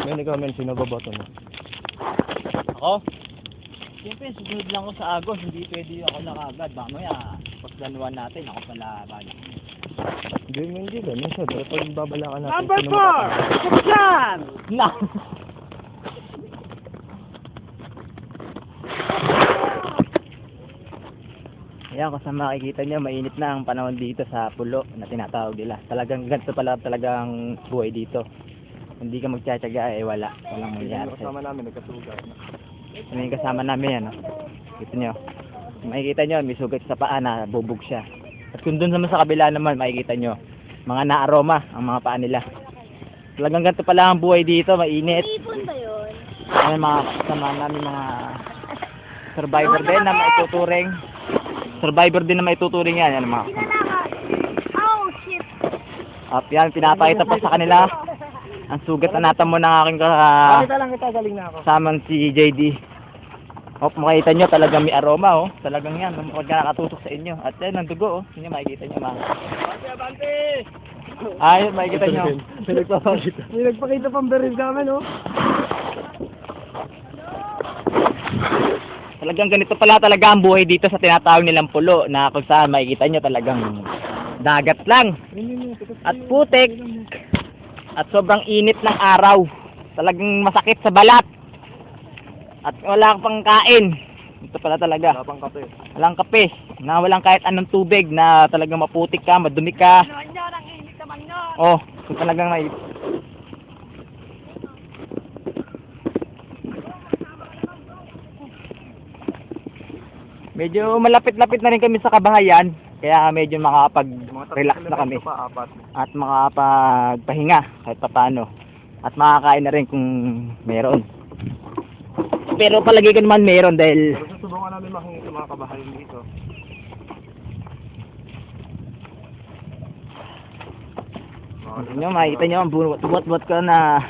May nag-comment, sino baboto mo? Ako? Siyempre, susunod lang ako sa Agos. Hindi pwede ako na kagad. Mamaya, pagdanuan natin, ako pala balik. Hindi ganun siya. Pero pag babalakan natin, Number sino 4! Kapsan! Na! Ayan, kung saan makikita nyo, mainit na ang panahon dito sa pulo na tinatawag nila. Talagang ganito pala talagang buhay dito. Hindi ka magtsatsaga wala. Walang mangyayari. Kasama namin, nagkasugat. Ano yung kasama namin yan, no? Kita nyo. Makikita nyo, may sugat sa paa na bubog siya. At kung dun naman sa kabila naman, makikita nyo, mga naaroma ang mga paa nila. Talagang ganito pala ang buhay dito, mainit. Ipon ba yun? Ay, mga kasama namin, mga survivor din na maituturing. Survivor din na maituturing yan. Yan mga kasama. Oh, shit. At yan, pinapakita pa sa kanila ang sugat na natamo ng aking Pakita lang kita, galing na ako. kasamang si JD. Makikita nyo talagang may aroma, talagang yan, mukhang nakatutok sa inyo. At yan, ang dugo, Yan, makikita nyo, mga. Abante! Ayun, makikita nyo. May nagpakita pang beril sa amin, Talagang ganito pala talaga ang buhay dito sa tinatawag nilang pulo, na kung saan makikita nyo talagang dagat lang. At putik. At sobrang init ng araw. Talagang masakit sa balat. At wala kang kain. Ito pala talaga. Wala pang kape. Walang kape. Na walang kahit anong tubig na talagang maputik ka, madumi ka. Ang init naman yun. Oh, kung talagang may... Medyo malapit-lapit na rin kami sa kabahayan. Kaya medyo makakapag-relax na kami. At makakapagpahinga kahit paano. At makakain na rin kung meron. Pero palagi ko naman meron dahil... Pero susubukan namin makingi sa mga kabahayan dito. Nyo, makikita nyo, buot-buot ko na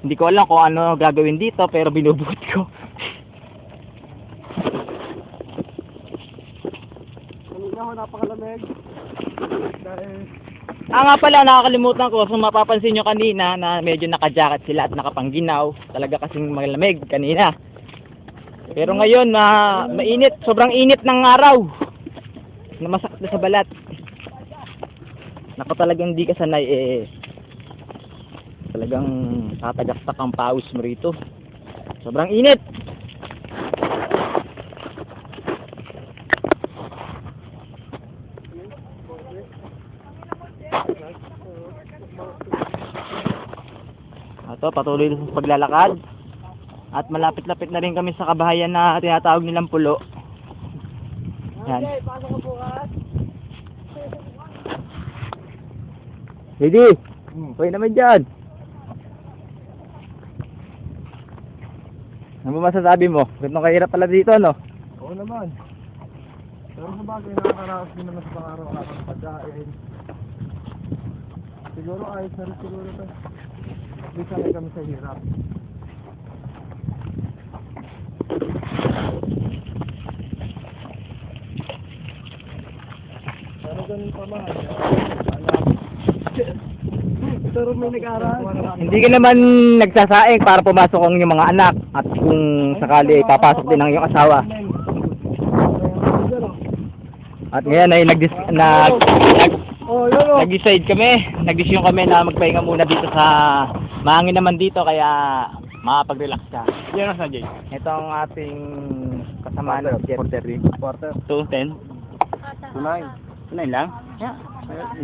hindi ko alam kung ano gagawin dito pero binubuot ko. Kanina ako napakalamig. Dahil... Nga pala, nakakalimutan ko, kung mapapansin nyo kanina na medyo naka-jacket sila at nakapangginaw. Talaga kasing malamig kanina. Pero ngayon, mainit, sobrang init ng araw. Namasakit na sa balat. Naku, talagang hindi ka sanay talagang tatagaktak ang pawis mo rito. Sobrang init. Ito, patuloy sa paglalakad. At malapit-lapit na rin kami sa kabahayan na tinatawag nilang pulo. Yan. Ready? Pwede naman dyan. Ano ba masasabi mo? Ganun kahirap pala dito, no? Oo naman. Pero sa bagay, nakakaraos din naman sa pang-araw-araw ng pagkain. Siguro ayos na rin siguro ito. At least sanay kami sa hirap. Pero ganun pa man. Pero may nag-aaral. Hindi ka naman nagsasaing para pumasok ang iyong mga anak. At kung sakali, papasok din ang iyong asawa. At ngayon ay nag-decide kami. Nag-decision kami na magpahinga muna dito sa mahangin naman dito kaya makapag-relax ka. Yan na Jay. Ito ang ating kasamaan ng jet. Quarter. 210. 2-9. 9 lang? Yeah.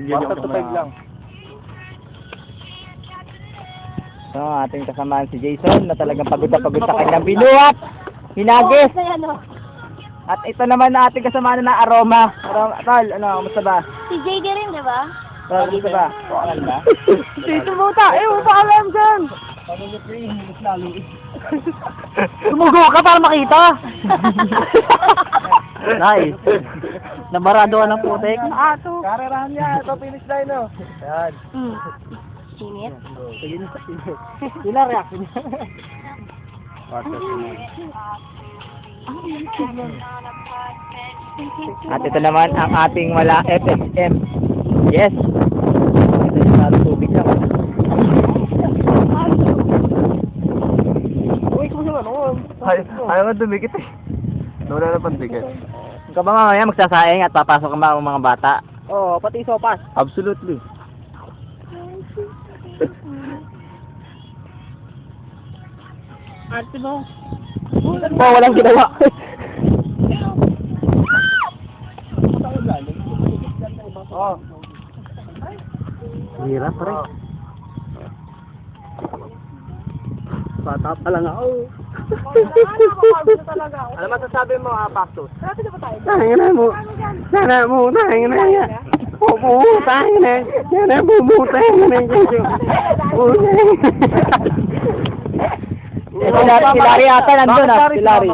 Quarter to 5 lang. So, ang ating kasamaan si Jason na talagang pagod na pagod sa kanyang binuhat. Hinagis. At ito naman na ating kasamaan na aroma. Tol, kamusta ba? Si JD rin, di ba? Tol, kamusta ba? Ano ba? Dito mo ta! Mo pa alam dyan! Tumugo ka para makita! Nice. Nabarado ka ng putik. Ato! Karerahan niya. Ito finish line, no? Ayan. Init. Sige na. Yun ang reaction niya. Quarter to 9. At ito naman ang ating wala FSM. Yes. Ito yung tubig lang. Ayaw nga dumikit eh. Wala na pang dikit. Ikaw ba mamaya magsasaing at papasok ka ba ang mga bata? Oo, pati sopas. Absolutely. Arte mo. Oo, walang ginawa. Oh. Hirap pa rin. Bata pa lang ako. Ano masasabi mo, Pastor? Tangin na mo. Sana mo, tangin na yan. Opo, tangin na. Sana mo, tangin na yan. Si Larry ata nandun ah, si Larry.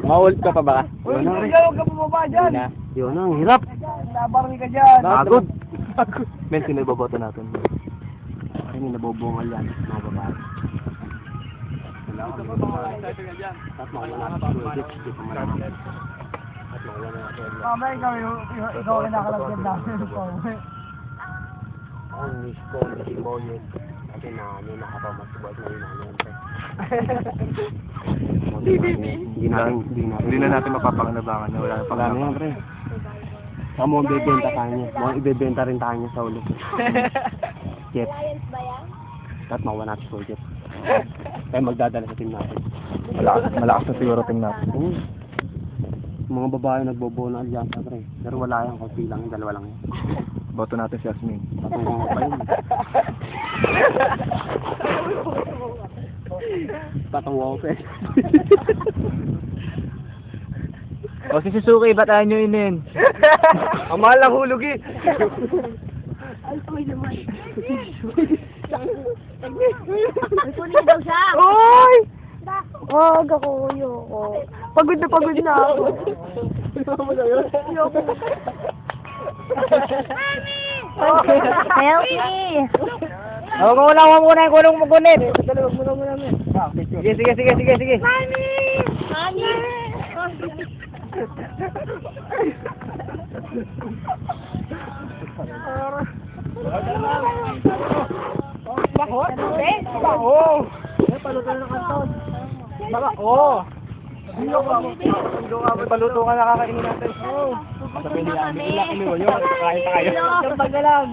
Mault ka pa ba? Huwag ka bumaba dyan. Na. Yun ang hirap. Nabarang ka dyan. Pagod. Men, sino iboboto natin? Ay, may nabobungal yan. Mga babae. Mamaya ikaw ang nakalagyan namin. Ang miss ko, hindi mo yun. Kasi nakapamasubad na yun namin. Hindi na natin mapapakinabangan na wala na Wala na yan, pre. Saka mo ibebenta tayo niya. Mga ibebenta rin tayo niya sa ulit. Jet. Science ba yan? At makuha natin sa jet. Kaya magdadala sa team natin. Malakas na siguro team natin. Mga babae nagbobo ng alyansa, pre. Pero wala yan. Kunti lang. Dalawa lang yan. Boto natin si Yasmin. Patungkong ko pa yun. Patungkong ko pa yun. O si Suzuki, ba't ayaw nyo inin? Ang mahal ng hulog eh. Kunin daw siya. Oy! Wag ako, ayoko. Pagod na ako. Help me! O, muna mo muna yung kulong mo kunin. Sige. Mami! Mami! Paluto ka nakakainin natin. Sabihin niya kami. Kain tayo. Yung paggalang.